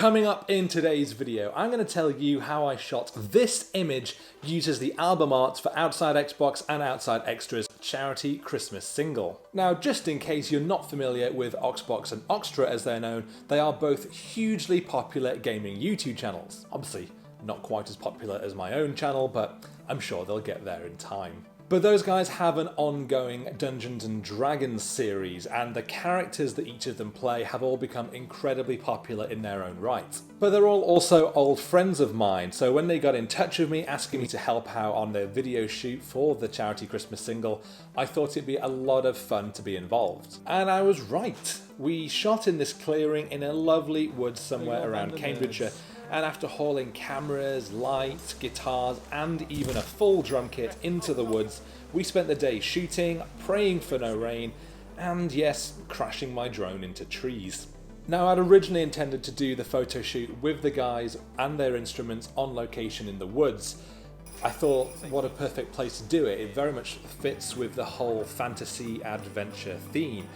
Coming up in today's video, I'm going to tell you how I shot this image uses the album art for Outside Xbox and Outside Xtra's charity Christmas single. Now, just in case you're not familiar with Xbox and Xtra as they're known, they are both hugely popular gaming YouTube channels. Obviously, not quite as popular as my own channel, but I'm sure they'll get there in time. But those guys have an ongoing Dungeons and Dragons series, and the characters that each of them play have all become incredibly popular in their own right. But they're all also old friends of mine, so when they got in touch with me asking me to help out on their video shoot for the charity Christmas single, I thought it'd be a lot of fun to be involved. And I was right. We shot in this clearing in a lovely woods somewhere around Cambridgeshire, and after hauling cameras, lights, guitars, and even a full drum kit into the woods, we spent the day shooting, praying for no rain, and yes, crashing my drone into trees. Now, I'd originally intended to do the photo shoot with the guys and their instruments on location in the woods. I thought, what a perfect place to do it. It very much fits with the whole fantasy adventure theme.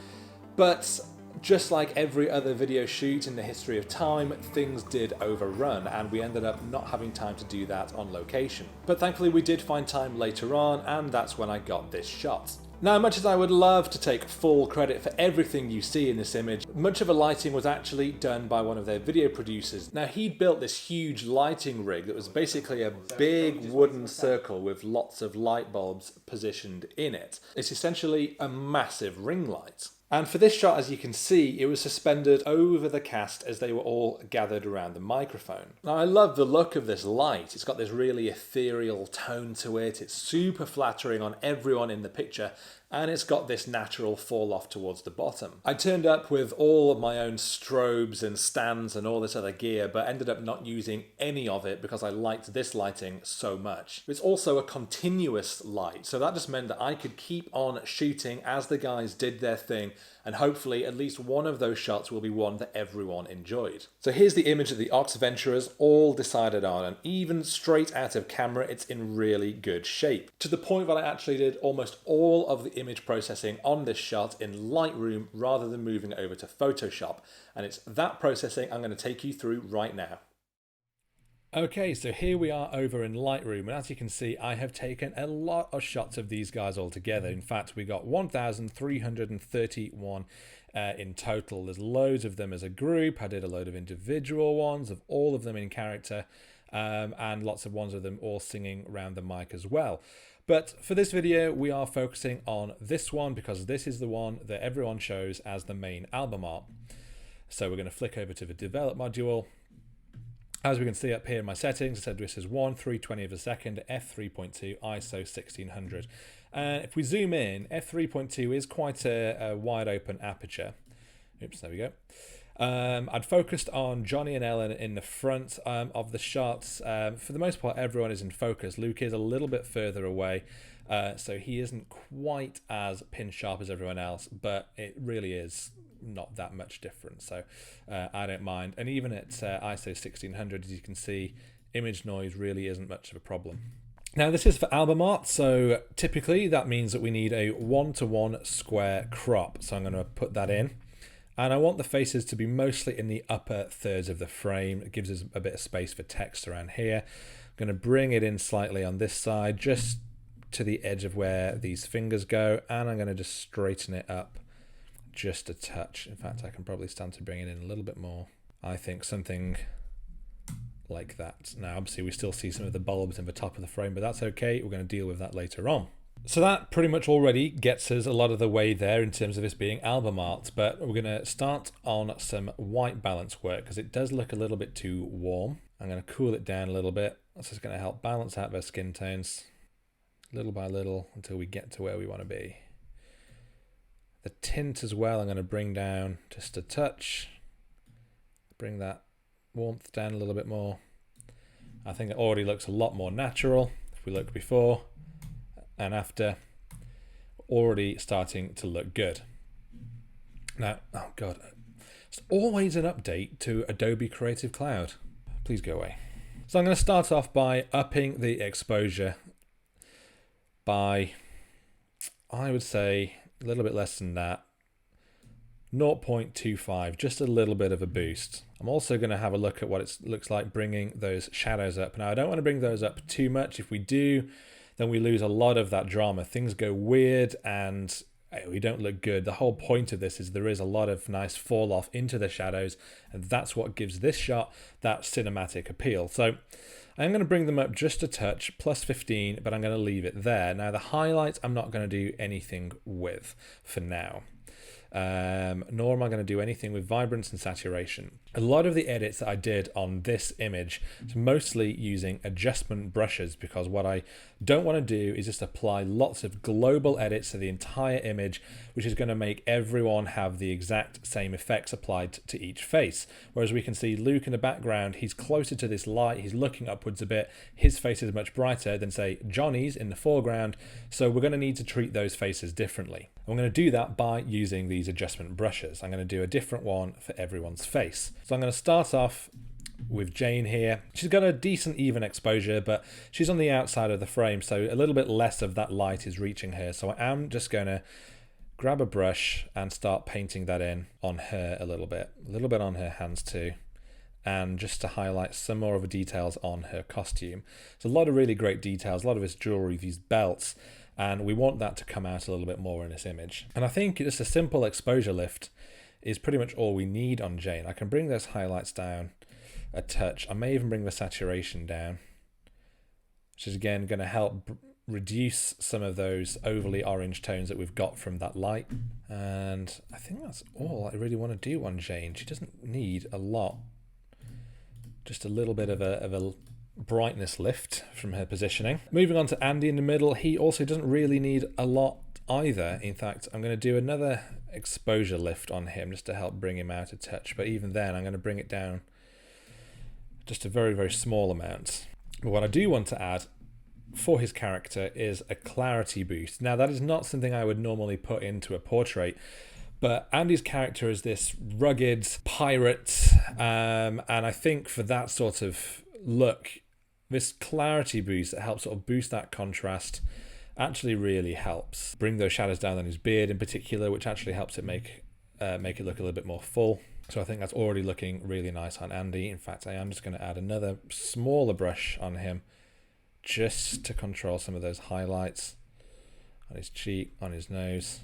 But just like every other video shoot in the history of time, things did overrun and we ended up not having time to do that on location. But thankfully we did find time later on, and that's when I got this shot. Now, much as I would love to take full credit for everything you see in this image, much of the lighting was actually done by one of their video producers. Now, he'd built this huge lighting rig that was basically a big wooden circle with lots of light bulbs positioned in it. It's essentially a massive ring light. And for this shot, as you can see, it was suspended over the cast as they were all gathered around the microphone. Now, I love the look of this light. It's got this really ethereal tone to it. It's super flattering on everyone in the picture, and it's got this natural fall off towards the bottom. I turned up with all of my own strobes and stands and all this other gear, but ended up not using any of it because I liked this lighting so much. It's also a continuous light, so that just meant that I could keep on shooting as the guys did their thing, and hopefully at least one of those shots will be one that everyone enjoyed. So here's the image that the OXVENTURers all decided on, and even straight out of camera it's in really good shape. To the point that I actually did almost all of the image processing on this shot in Lightroom rather than moving over to Photoshop, and it's that processing I'm going to take you through right now. Okay, so here we are over in Lightroom, and as you can see, I have taken a lot of shots of these guys all together. In fact, we got 1,331 in total. There's loads of them as a group. I did a load of individual ones of all of them in character, and lots of ones of them all singing around the mic as well. But for this video, we are focusing on this one because this is the one that everyone shows as the main album art. So we're going to flick over to the develop module. As we can see up here in my settings, I said this is 1/320 of a second, f3.2, ISO 1600. And if we zoom in, f3.2 is quite a wide open aperture. Oops, there we go. I'd focused on Johnny and Ellen in the front of the shots. For the most part, everyone is in focus. Luke is a little bit further away, so he isn't quite as pin sharp as everyone else, but it really is not that much different, so I don't mind. And even at ISO 1600, as you can see, image noise really isn't much of a problem. Now, this is for album art, so typically that means that we need a 1:1 square crop, so I'm going to put that in. And I want the faces to be mostly in the upper thirds of the frame. It gives us a bit of space for text around here. I'm going to bring it in slightly on this side, just to the edge of where these fingers go, and I'm going to just straighten it up just a touch. In fact, I can probably stand to bring it in a little bit more. I think something like that. Now, obviously, we still see some of the bulbs in the top of the frame, but that's okay. We're going to deal with that later on. So that pretty much already gets us a lot of the way there in terms of this being album art, but we're going to start on some white balance work because it does look a little bit too warm. I'm going to cool it down a little bit. That's just going to help balance out their skin tones little by little until we get to where we want to be. The tint as well, I'm going to bring down just a touch. Bring that warmth down a little bit more. I think it already looks a lot more natural. If we look before and after, already starting to look good. Now, oh God, it's always an update to Adobe Creative Cloud. Please go away. So I'm going to start off by upping the exposure by, I would say, a little bit less than that. 0.25, just a little bit of a boost. I'm also going to have a look at what it looks like bringing those shadows up. Now, I don't want to bring those up too much. If we do, then we lose a lot of that drama. Things go weird and we don't look good. The whole point of this is there is a lot of nice fall off into the shadows, and that's what gives this shot that cinematic appeal. So I'm going to bring them up just a touch, plus 15, but I'm going to leave it there. Now, the highlights I'm not going to do anything with for now. Nor am I going to do anything with vibrance and saturation. A lot of the edits that I did on this image is mostly using adjustment brushes, because what I don't want to do is just apply lots of global edits to the entire image, which is going to make everyone have the exact same effects applied to each face. Whereas we can see Luke in the background, he's closer to this light, he's looking upwards a bit, his face is much brighter than, say, Johnny's in the foreground, so we're going to need to treat those faces differently. I'm going to do that by using these adjustment brushes. I'm going to do a different one for everyone's face. So I'm going to start off with Jane here. She's got a decent even exposure, but she's on the outside of the frame, so a little bit less of that light is reaching her. So I am just going to grab a brush and start painting that in on her a little bit on her hands too, and just to highlight some more of the details on her costume. There's a lot of really great details, a lot of this jewelry, these belts, and we want that to come out a little bit more in this image. And I think just a simple exposure lift is pretty much all we need on Jane. I can bring those highlights down a touch. I may even bring the saturation down, which is again going to help reduce some of those overly orange tones that we've got from that light. And I think that's all I really want to do on Jane. She doesn't need a lot, just a little bit of a brightness lift from her positioning. Moving on to Andy in the middle, he also doesn't really need a lot either. In fact, I'm going to do another exposure lift on him just to help bring him out a touch, but even then I'm going to bring it down just a very, very small amount. But what I do want to add for his character is a clarity boost. Now, that is not something I would normally put into a portrait, but Andy's character is this rugged pirate, and I think for that sort of look, this clarity boost that helps sort of boost that contrast actually really helps bring those shadows down on his beard in particular, which actually helps it make it look a little bit more full. So I think that's already looking really nice on Andy. In fact, I am just going to add another smaller brush on him just to control some of those highlights on his cheek, on his nose.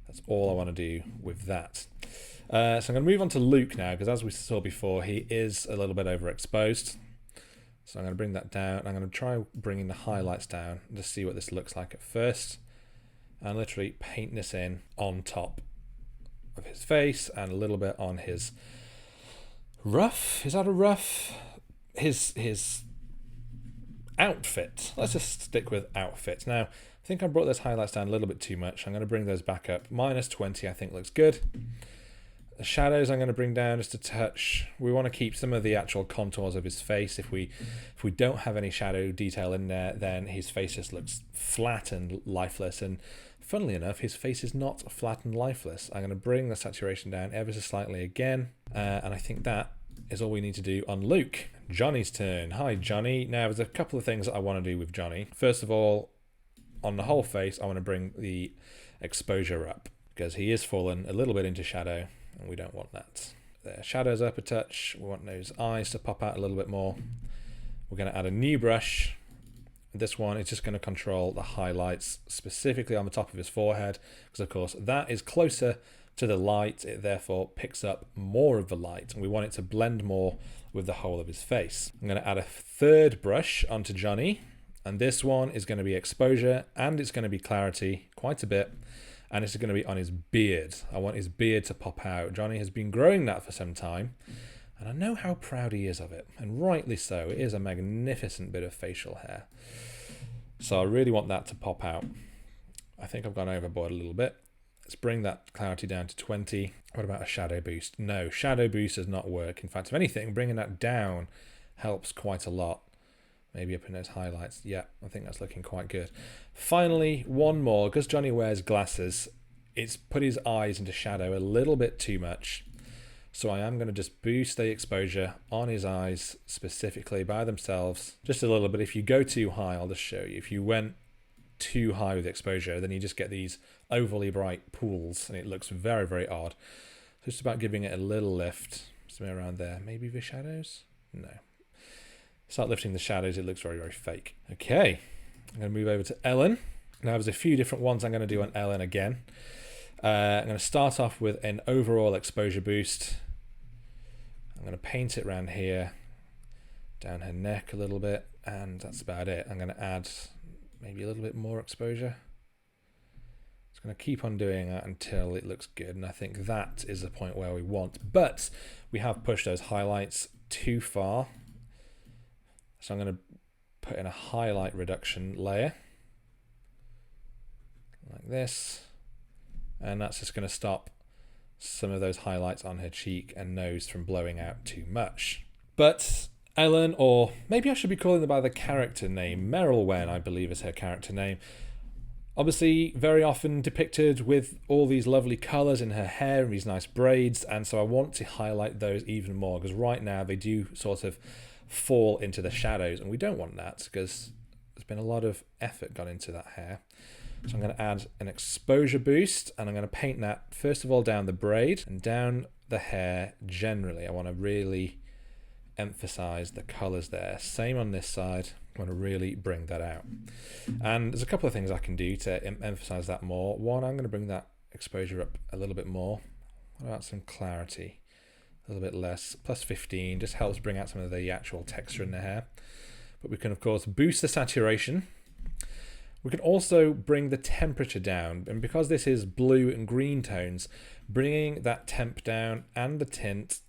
That's all I want to do with that. So I'm going to move on to Luke now, because as we saw before, he is a little bit overexposed. So I'm going to bring that down. I'm going to try bringing the highlights down and just see what this looks like at first. And literally paint this in on top of his face and a little bit on his ruff. Is that a ruff? His outfit. Let's just stick with outfit. Now, I think I brought those highlights down a little bit too much. I'm going to bring those back up. -20 I think looks good. The shadows I'm going to bring down just a touch. We want to keep some of the actual contours of his face. If we don't have any shadow detail in there, then his face just looks flat and lifeless. And funnily enough, his face is not flat and lifeless. I'm going to bring the saturation down ever so slightly again. And I think that is all we need to do on Luke. Johnny's turn. Hi, Johnny. Now, there's a couple of things that I want to do with Johnny. First of all, on the whole face, I want to bring the exposure up, because he is fallen a little bit into shadow, and we don't want that. The shadows up a touch. We want those eyes to pop out a little bit more. We're going to add a new brush. This one is just going to control the highlights, specifically on the top of his forehead, because of course that is closer to the light. It therefore picks up more of the light, and we want it to blend more with the whole of his face. I'm going to add a third brush onto Johnny, and this one is going to be exposure, and it's going to be clarity quite a bit. And it's going to be on his beard. I want his beard to pop out. Johnny has been growing that for some time, and I know how proud he is of it, and rightly so. It is a magnificent bit of facial hair. So I really want that to pop out. I think I've gone overboard a little bit. Let's bring that clarity down to 20. What about a shadow boost? No, shadow boost does not work. In fact, if anything, bringing that down helps quite a lot. Maybe up in those highlights. Yeah, I think that's looking quite good. Finally, one more. Because Johnny wears glasses, it's put his eyes into shadow a little bit too much. So I am going to just boost the exposure on his eyes specifically by themselves. Just a little bit. If you go too high, I'll just show you. If you went too high with exposure, then you just get these overly bright pools and it looks very, very odd. So it's about giving it a little lift, somewhere around there. Maybe the shadows? No. Start lifting the shadows, it looks very, very fake. Okay, I'm going to move over to Ellen. Now there's a few different ones I'm going to do on Ellen again. I'm going to start off with an overall exposure boost. I'm going to paint it around here, down her neck a little bit, and that's about it. I'm going to add maybe a little bit more exposure. It's going to keep on doing that until it looks good, and I think that is the point where we want. But we have pushed those highlights too far, so I'm going to put in a highlight reduction layer like this, and that's just going to stop some of those highlights on her cheek and nose from blowing out too much. But Ellen, or maybe I should be calling her by the character name, Meryl Wen, I believe is her character name. Obviously, very often depicted with all these lovely colours in her hair and these nice braids, and so I want to highlight those even more, because right now they do sort of fall into the shadows, and we don't want that because there's been a lot of effort gone into that hair. So I'm going to add an exposure boost, and I'm going to paint that first of all down the braid and down the hair generally. I want to really emphasize the colors there. Same on this side. I want to really bring that out. And there's a couple of things I can do to emphasize that more. One, I'm going to bring that exposure up a little bit more. What about some clarity? A little bit less. Plus 15 just helps bring out some of the actual texture in the hair. But we can of course boost the saturation. We can also bring the temperature down, and because this is blue and green tones, bringing that temp down and the tint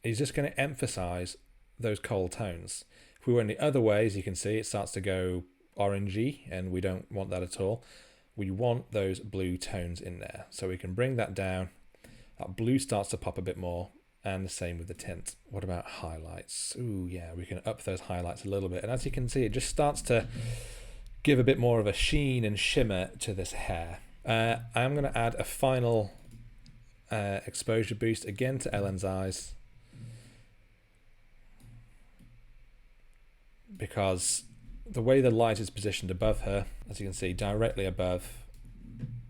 is just going to emphasize those cold tones. If we went the other way, as you can see, it starts to go orangey, and we don't want that at all. We want those blue tones in there, so we can bring that down. That blue starts to pop a bit more, and the same with the tint. What about highlights? Ooh, yeah, we can up those highlights a little bit, and as you can see, it just starts to give a bit more of a sheen and shimmer to this hair. I'm going to add a final exposure boost again to Ellen's eyes, because the way the light is positioned above her, as you can see directly above,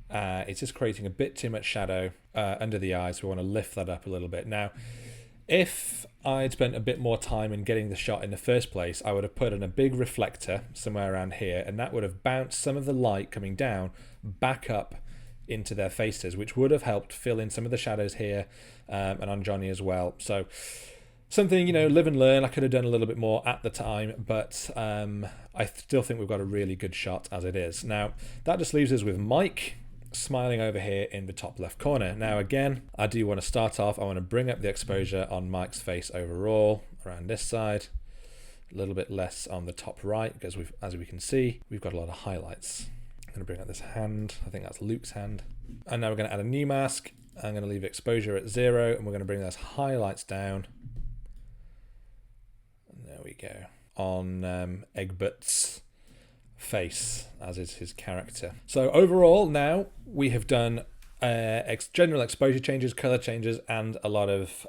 it's just creating a bit too much shadow under the eyes. We want to lift that up a little bit. Now, if I'd spent a bit more time in getting the shot in the first place, I would have put in a big reflector somewhere around here, and that would have bounced some of the light coming down back up into their faces, which would have helped fill in some of the shadows here and on Johnny as well. So something, you know, live and learn. I could have done a little bit more at the time, but I still think we've got a really good shot as it is. Now, that just leaves us with Mike smiling over here in the top left corner. Now again, I do want to start off, I want to bring up the exposure on Mike's face overall around this side, a little bit less on the top right, because as we can see, we've got a lot of highlights. I'm going to bring up this hand, I think that's Luke's hand. And now we're going to add a new mask. I'm going to leave exposure at 0, and we're going to bring those highlights down. And there we go. On Egbert's face, as is his character. So overall, now we have done general exposure changes, color changes, and a lot of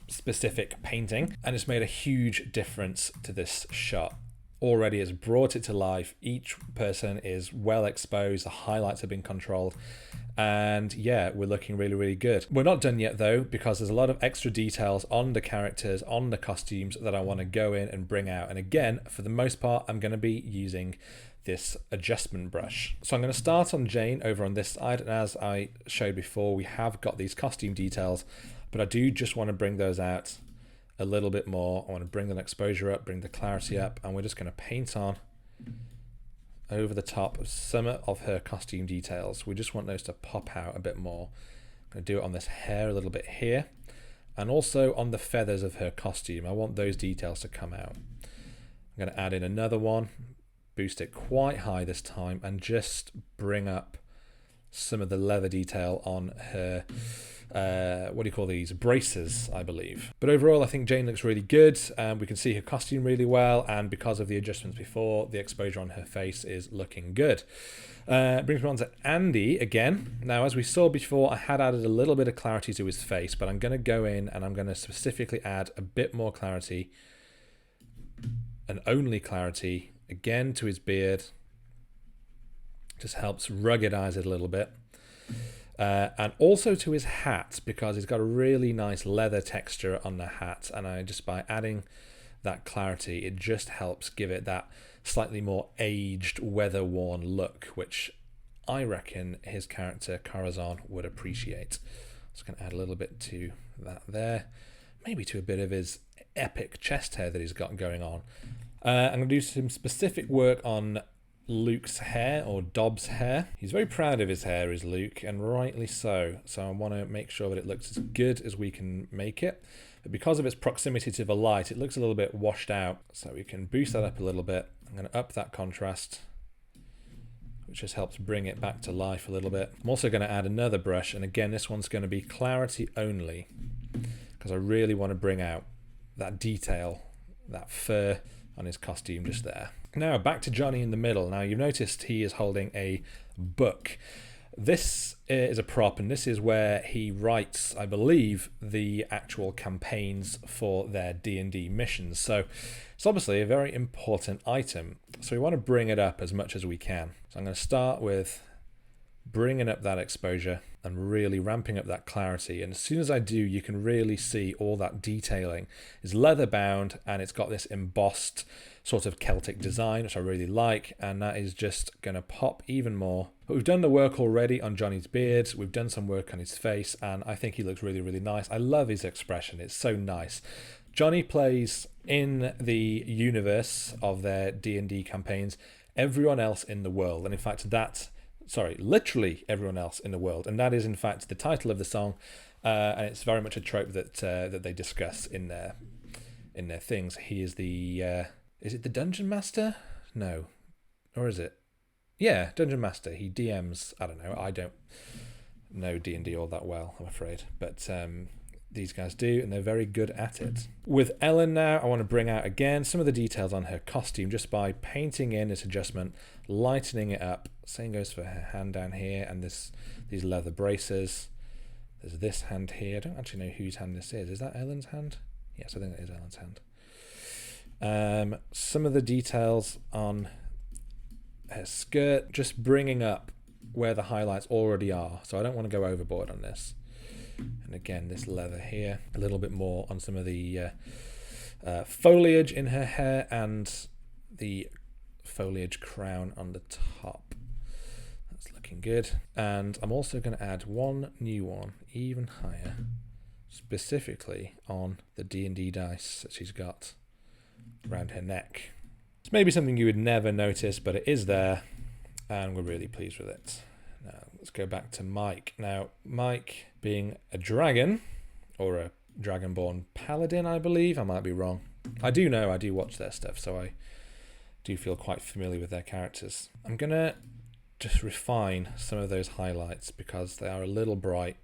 specific painting, and it's made a huge difference to this shot. Already has brought it to life. Each person is well exposed, the highlights have been controlled, and yeah, we're looking really, really good. We're not done yet though, because there's a lot of extra details on the characters, on the costumes that I want to go in and bring out. And again, for the most part, I'm going to be using this adjustment brush. So I'm going to start on Jane over on this side, and as I showed before, we have got these costume details, but I do just want to bring those out a little bit more. I want to bring the exposure up, bring the clarity up, and we're just going to paint on over the top of some of her costume details. We just want those to pop out a bit more. I'm going to do it on this hair a little bit here, and also on the feathers of her costume. I want those details to come out. I'm going to add in another one, boost it quite high this time, and just bring up some of the leather detail on her what do you call these, braces, I believe. But overall, I think Jane looks really good. We can see her costume really well, and because of the adjustments before, the exposure on her face is looking good. Brings me on to Andy again. Now, as we saw before, I had added a little bit of clarity to his face, but I'm going to go in and I'm going to specifically add a bit more clarity, and only clarity, again to his beard, Just helps ruggedize it a little bit. And also to his hat, because he's got a really nice leather texture on the hat, and just by adding that clarity, it just helps give it that slightly more aged, weather-worn look, which I reckon his character Corazon would appreciate. Just going to add a little bit to that there, maybe to a bit of his epic chest hair that he's got going on. I'm going to do some specific work on Luke's hair, or Dobbs' hair. He's very proud of his hair, is Luke, and rightly so. So I want to make sure that it looks as good as we can make it. But because of its proximity to the light, it looks a little bit washed out. So we can boost that up a little bit. I'm going to up that contrast, which just helps bring it back to life a little bit. I'm also going to add another brush, and again, this one's going to be clarity only, because I really want to bring out that detail, that fur on his costume just there. Now back to Johnny in the middle. Now you've noticed he is holding a book. This is a prop, and this is where he writes, I believe, the actual campaigns for their D&D missions. So it's obviously a very important item. So we want to bring it up as much as we can. So I'm going to start with bringing up that exposure and really ramping up that clarity. And as soon as I do, you can really see all that detailing. It's leather bound, and it's got this embossed sort of Celtic design, which I really like, and that is just going to pop even more. But we've done the work already on Johnny's beard, we've done some work on his face, and I think he looks really, really nice. I love his expression, it's so nice. Johnny plays in the universe of their D&D campaigns everyone else in the world, and in fact literally everyone else in the world, and that is in fact the title of the song, and it's very much a trope that they discuss in their things. He is the is it the Dungeon Master? No. Or is it? Yeah, Dungeon Master. He DMs, I don't know, I don't know D&D all that well, I'm afraid. But these guys do, and they're very good at it. With Ellen now, I want to bring out again some of the details on her costume just by painting in this adjustment, lightening it up. Same goes for her hand down here, and these leather braces. There's this hand here. I don't actually know whose hand this is. Is that Ellen's hand? Yes, I think that is Ellen's hand. Some of the details on her skirt, just bringing up where the highlights already are, so I don't want to go overboard on this. And again, this leather here, a little bit more on some of the foliage in her hair and the foliage crown on the top. That's looking good. And I'm also going to add one new one, even higher, specifically on the D&D dice that she's got around her neck. It's maybe something you would never notice, but it is there, and we're really pleased with it. Now, let's go back to Mike. Now, Mike, being a dragon, or a dragonborn paladin, I believe. I might be wrong. I do watch their stuff, so I do feel quite familiar with their characters. I'm going to just refine some of those highlights because they are a little bright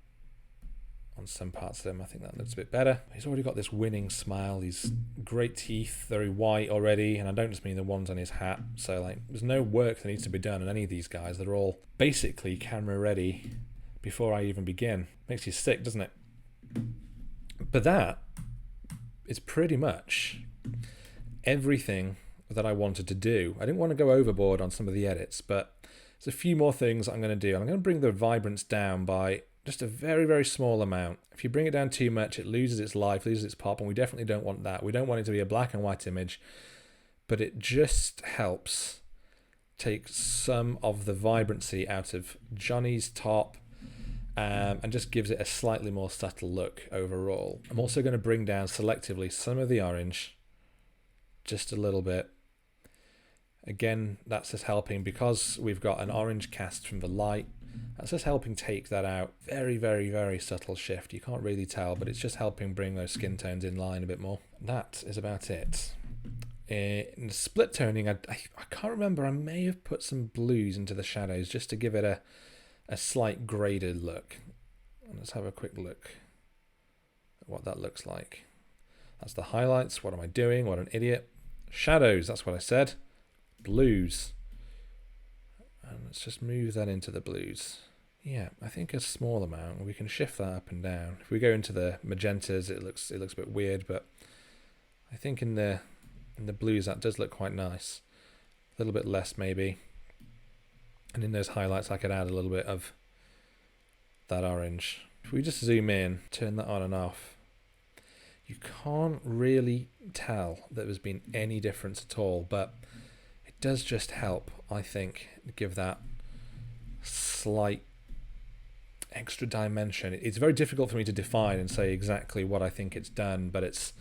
on some parts of them. I think that looks a bit better. He's already got this winning smile, these great teeth, very white already, and I don't just mean the ones on his hat. So like, there's no work that needs to be done on any of these guys. They're all basically camera ready before I even begin. Makes you sick, doesn't it? But that is pretty much everything that I wanted to do. I didn't want to go overboard on some of the edits, but there's a few more things I'm going to do. I'm going to bring the vibrance down by just a very, very small amount. If you bring it down too much, it loses its life, loses its pop, and we definitely don't want that. We don't want it to be a black and white image, but it just helps take some of the vibrancy out of Johnny's top, and just gives it a slightly more subtle look overall. I'm also going to bring down selectively some of the orange, just a little bit. Again, that's just helping because we've got an orange cast from the light. That's just helping take that out. Very, very, very subtle shift. You can't really tell, but it's just helping bring those skin tones in line a bit more. That is about it. In the split toning, I can't remember. I may have put some blues into the shadows just to give it a slight graded look. Let's have a quick look at what that looks like. That's the highlights. What am I doing? What an idiot. Shadows, that's what I said. Blues. And let's just move that into the blues. Yeah, I think a small amount. We can shift that up and down. If we go into the magentas, it looks a bit weird, but I think in the blues that does look quite nice. A little bit less maybe. And in those highlights, I could add a little bit of that orange. If we just zoom in, turn that on and off, you can't really tell that there's been any difference at all, but it does just help, I think, give that slight extra dimension. It's very difficult for me to define and say exactly what I think it's done, but it's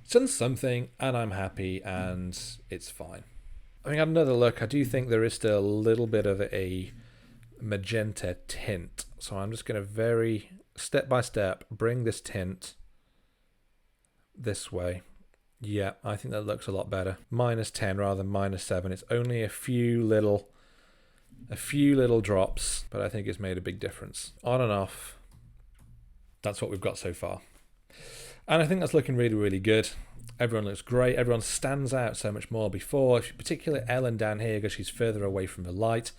done something, and I'm happy, and it's fine. Having had another look, I do think there is still a little bit of a magenta tint. So I'm just going to very step by step bring this tint this way. Yeah, I think that looks a lot better. -10 rather than -7. It's only a few little drops, but I think it's made a big difference. On and off. That's what we've got so far. And I think that's looking really, really good. Everyone looks great. Everyone stands out so much more. Before, particularly Ellen down here, because she's further away from the light.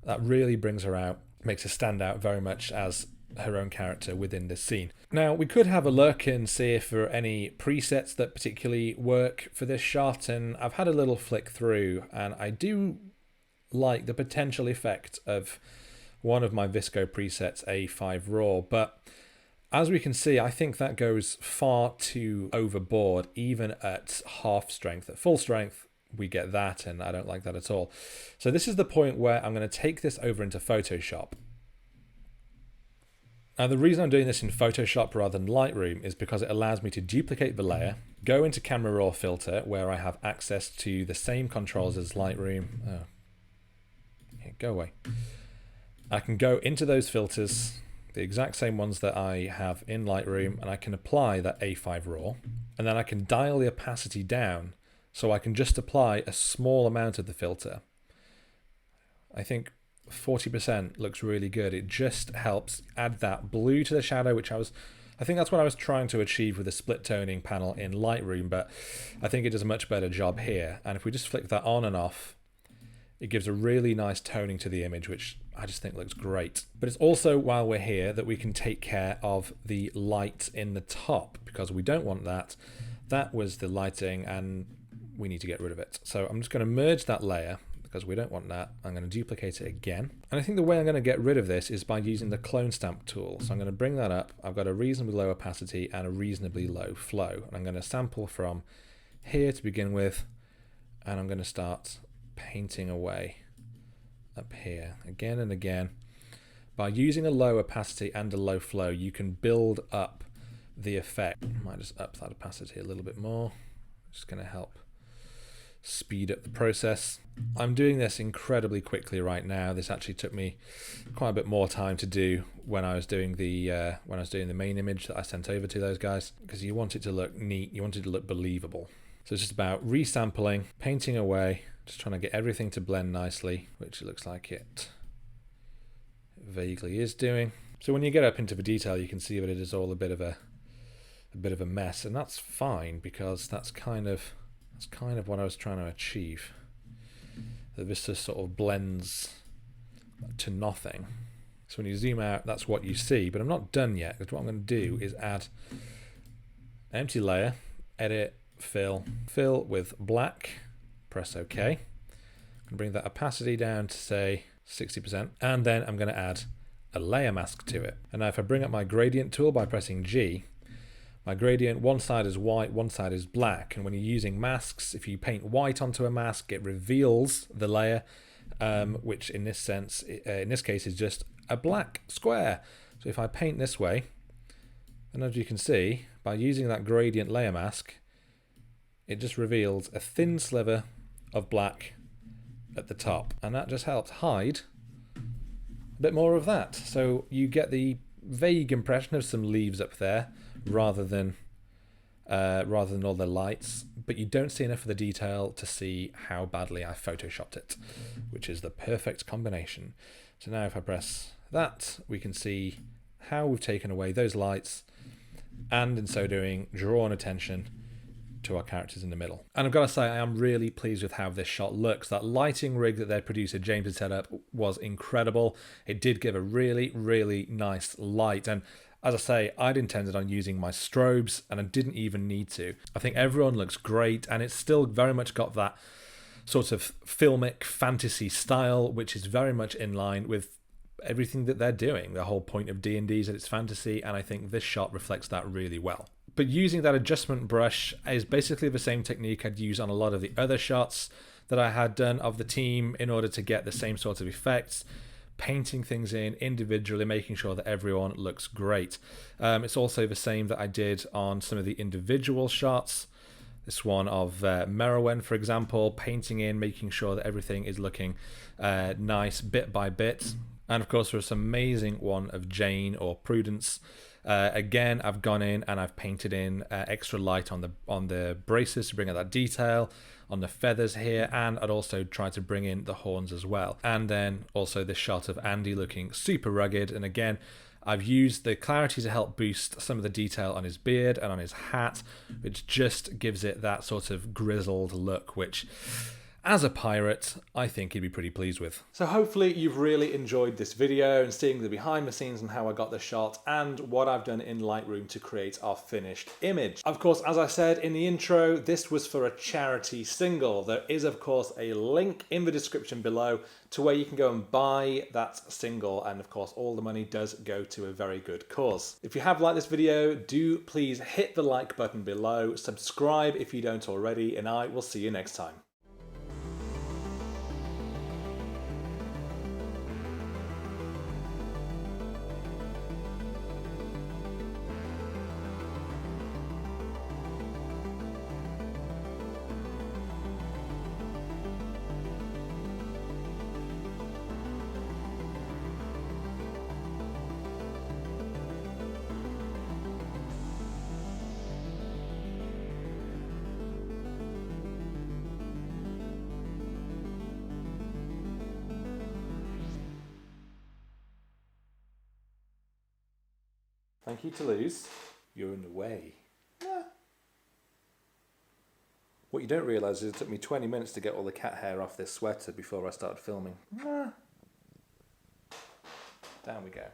That really brings her out, makes her stand out very much as her own character within this scene. Now, we could have a look and see if there are any presets that particularly work for this shot, and I've had a little flick through, and I do like the potential effect of one of my Visco presets, A5 RAW, but as we can see, I think that goes far too overboard, even at half strength. At full strength, we get that, and I don't like that at all. So this is the point where I'm going to take this over into Photoshop. Now, the reason I'm doing this in Photoshop rather than Lightroom is because it allows me to duplicate the layer, go into Camera Raw Filter, where I have access to the same controls as Lightroom. Oh. Yeah, go away. I can go into those filters, the exact same ones that I have in Lightroom, and I can apply that A5 RAW, and then I can dial the opacity down so I can just apply a small amount of the filter. I think 40% looks really good. It just helps add that blue to the shadow, which I think that's what I was trying to achieve with the split toning panel in Lightroom, but I think it does a much better job here. And if we just flick that on and off, it gives a really nice toning to the image, which I just think looks great. But it's also, while we're here, that we can take care of the light in the top, because we don't want that. That was the lighting, and we need to get rid of it. So I'm just going to merge that layer, because we don't want that. I'm going to duplicate it again. And I think the way I'm going to get rid of this is by using the clone stamp tool. So I'm going to bring that up. I've got a reasonably low opacity and a reasonably low flow. And I'm going to sample from here to begin with, and I'm going to start painting away up here again and again. By using a low opacity and a low flow, you can build up the effect. I might just up that opacity a little bit more. Just going to help speed up the process. I'm doing this incredibly quickly right now. This actually took me quite a bit more time to do when I was doing the main image that I sent over to those guys, because you want it to look neat, you want it to look believable. So it's just about resampling, painting away, just trying to get everything to blend nicely, which it looks like it vaguely is doing. So when you get up into the detail, you can see that it is all a bit of a mess, and that's fine, because that's kind of what I was trying to achieve. That this just sort of blends to nothing. So when you zoom out, that's what you see. But I'm not done yet, because what I'm going to do is add an empty layer, edit, fill with black, press OK. I'm going to bring that opacity down to say 60%, and then I'm going to add a layer mask to it. And now if I bring up my gradient tool by pressing G, my gradient, one side is white, one side is black, and when you're using masks, if you paint white onto a mask, it reveals the layer, which in this case is just a black square. So if I paint this way, and as you can see, by using that gradient layer mask, it just reveals a thin sliver of black at the top, and that just helps hide a bit more of that. So you get the vague impression of some leaves up there, rather than all the lights, but you don't see enough of the detail to see how badly I photoshopped it, which is the perfect combination. So now if I press that, we can see how we've taken away those lights, and in so doing drawn attention to our characters in the middle. And I've got to say, I am really pleased with how this shot looks. That lighting rig that their producer James had set up was incredible. It did give a really, really nice light, and as I say, I'd intended on using my strobes, and I didn't even need to. I think everyone looks great, and it's still very much got that sort of filmic fantasy style, which is very much in line with everything that they're doing. The whole point of D&D is that it's fantasy, and I think this shot reflects that really well. But using that adjustment brush is basically the same technique I'd use on a lot of the other shots that I had done of the team in order to get the same sort of effects, painting things in individually, making sure that everyone looks great. It's also the same that I did on some of the individual shots. This one of Merowyn, for example, painting in, making sure that everything is looking nice bit by bit. And of course, there's some amazing one of Jane or Prudence. Again, I've gone in and I've painted in extra light on the braces to bring out that detail, on the feathers here, and I'd also tried to bring in the horns as well. And then also this shot of Andy looking super rugged, and again, I've used the clarity to help boost some of the detail on his beard and on his hat, which just gives it that sort of grizzled look, which, as a pirate, I think he'd be pretty pleased with. So hopefully you've really enjoyed this video and seeing the behind the scenes and how I got the shot and what I've done in Lightroom to create our finished image. Of course, as I said in the intro, this was for a charity single. There is, of course, a link in the description below to where you can go and buy that single, and of course all the money does go to a very good cause. If you have liked this video, do please hit the like button below, subscribe if you don't already, and I will see you next time. Thank you, Toulouse. You're in the way. What you don't realise is it took me 20 minutes to get all the cat hair off this sweater before I started filming. Down we go.